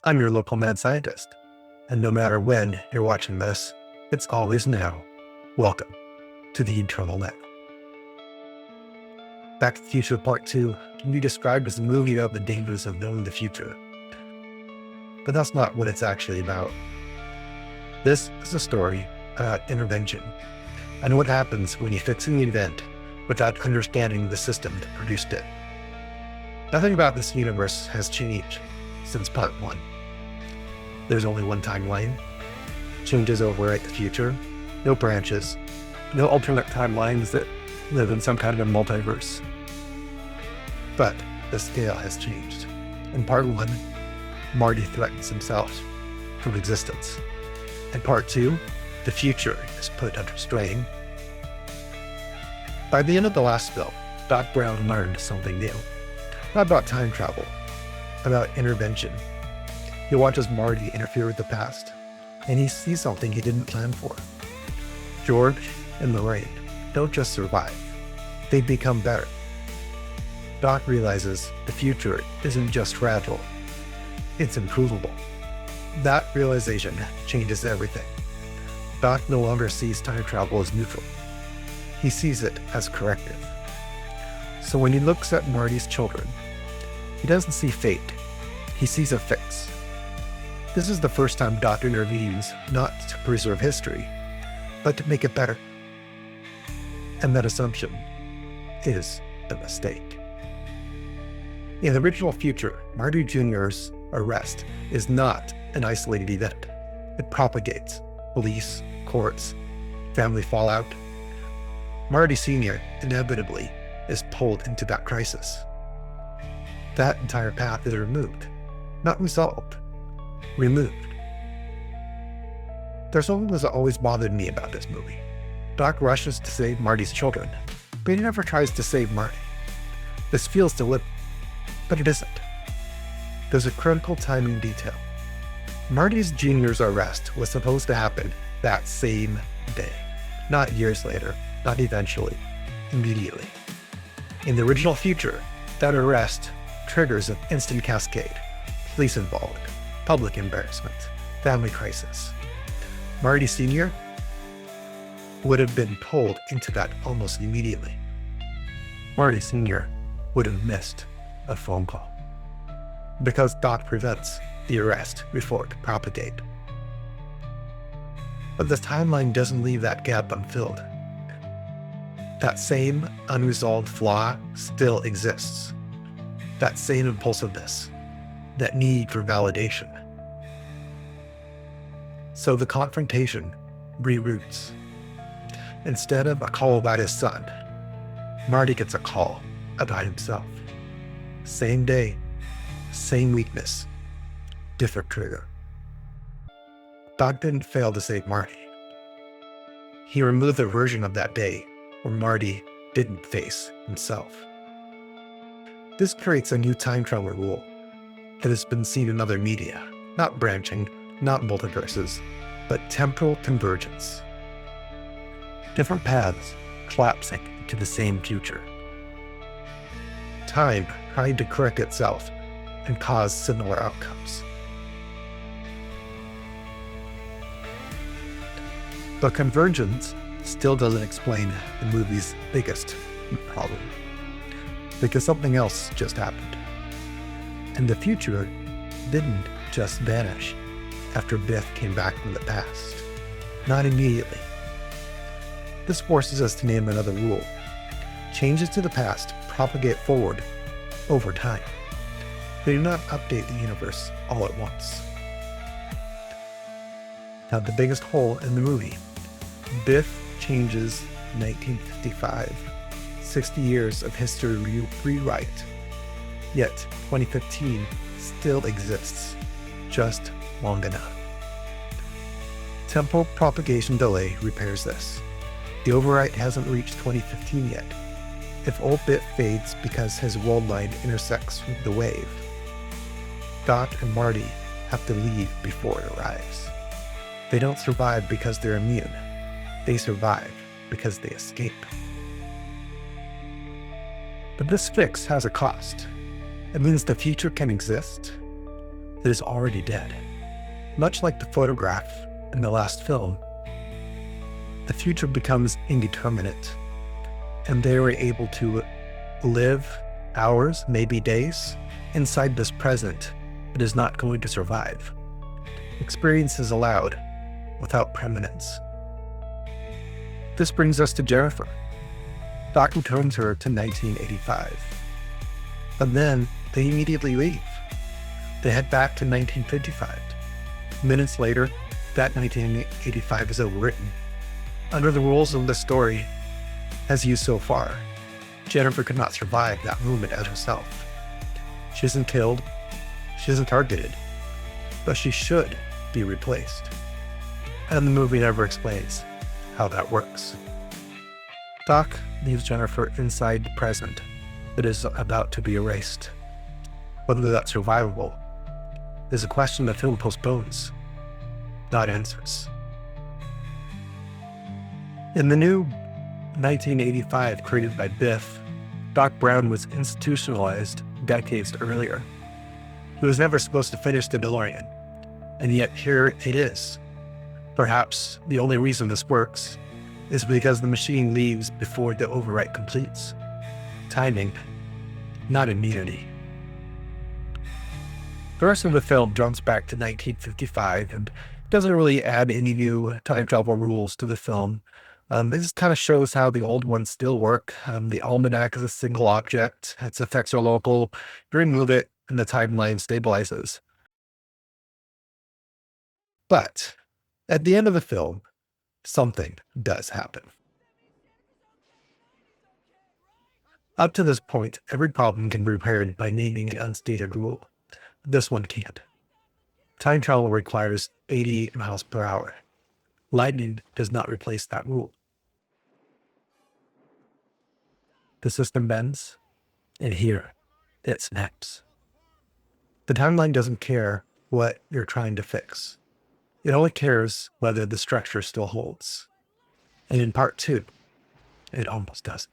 I'm your local mad scientist, and no matter when you're watching this, it's always now. Welcome to the Eternal Now. Back to the Future Part 2 can be described as a movie about the dangers of knowing the future. But that's not what it's actually about. This is a story about intervention and what happens when you fix an event without understanding the system that produced it. Nothing about this universe has changed since Part 1. There's only one timeline. Changes overwrite the future. No branches. No alternate timelines that live in some kind of multiverse. But the scale has changed. In Part 1, Marty threatens himself from existence. In Part 2, the future is put under strain. By the end of the last film, Doc Brown learned something new. Not about time travel, about intervention. He watches Marty interfere with the past, and he sees something he didn't plan for. George and Lorraine don't just survive, they become better. Doc realizes the future isn't just fragile, it's improvable. That realization changes everything. Doc no longer sees time travel as neutral. He sees it as corrective. So when he looks at Marty's children, he doesn't see fate, he sees a fix. This is the first time Doc intervenes not to preserve history, but to make it better. And that assumption is a mistake. In the original future, Marty Jr.'s arrest is not an isolated event. It propagates police, courts, family fallout. Marty Sr. inevitably is pulled into that crisis. That entire path is removed, not resolved. Removed. There's something that's always bothered me about this movie. Doc rushes to save Marty's children, but he never tries to save Marty. This feels deliberate, but it isn't. There's a critical timing detail. Marty's Jr.'s arrest was supposed to happen that same day, not years later, not eventually, immediately. In the original future, that arrest triggers an instant cascade. Police involved. Public embarrassment, family crisis. Marty Sr. would have been pulled into that almost immediately. Marty Sr. would have missed a phone call because Doc prevents the arrest before it can propagate. But the timeline doesn't leave that gap unfilled. That same unresolved flaw still exists. That same impulsiveness. That need for validation. So the confrontation reroutes. Instead of a call about his son, Marty gets a call about himself. Same day, same weakness, different trigger. Doc didn't fail to save Marty. He removed the version of that day where Marty didn't face himself. This creates a new time travel rule that has been seen in other media, not branching, not multiverses, but temporal convergence. Different paths collapsing into the same future. Time trying to correct itself and cause similar outcomes. But convergence still doesn't explain the movie's biggest problem, because something else just happened. And the future didn't just vanish after Biff came back from the past. Not immediately. This forces us to name another rule. Changes to the past propagate forward over time. They do not update the universe all at once. Now, the biggest hole in the movie. Biff changes 1955. 60 years of history rewrite. Yet 2015 still exists, just long enough. Temporal Propagation Delay repairs this. The overwrite hasn't reached 2015 yet. If old Biff fades because his world line intersects with the wave, Doc and Marty have to leave before it arrives. They don't survive because they're immune. They survive because they escape. But this fix has a cost. It means the future can exist, that is already dead. Much like the photograph in the last film, the future becomes indeterminate, and they were able to live hours, maybe days, inside this present that is not going to survive. Experience is allowed without permanence. This brings us to Jennifer. Doc returns her to 1985. And then they immediately leave. They head back to 1955. Minutes later, that 1985 is overwritten. Under the rules of the story, as used so far, Jennifer could not survive that moment as herself. She isn't killed, she isn't targeted, but she should be replaced. And the movie never explains how that works. Doc leaves Jennifer inside the present that is about to be erased. Whether that's survivable is a question the film postpones, not answers. In the new 1985 created by Biff, Doc Brown was institutionalized decades earlier. He was never supposed to finish the DeLorean, and yet here it is. Perhaps the only reason this works is because the machine leaves before the overwrite completes. Timing, not immunity. The rest of the film jumps back to 1955 and doesn't really add any new time travel rules to the film. This kind of shows how the old ones still work. The almanac is a single object, its effects are local. You remove it and the timeline stabilizes. But at the end of the film, something does happen. Up to this point, every problem can be repaired by naming an unstated rule. This one can't. Time travel requires 80 miles per hour. Lightning does not replace that rule. The system bends, and here, it snaps. The timeline doesn't care what you're trying to fix. It only cares whether the structure still holds. And in part 2, it almost doesn't.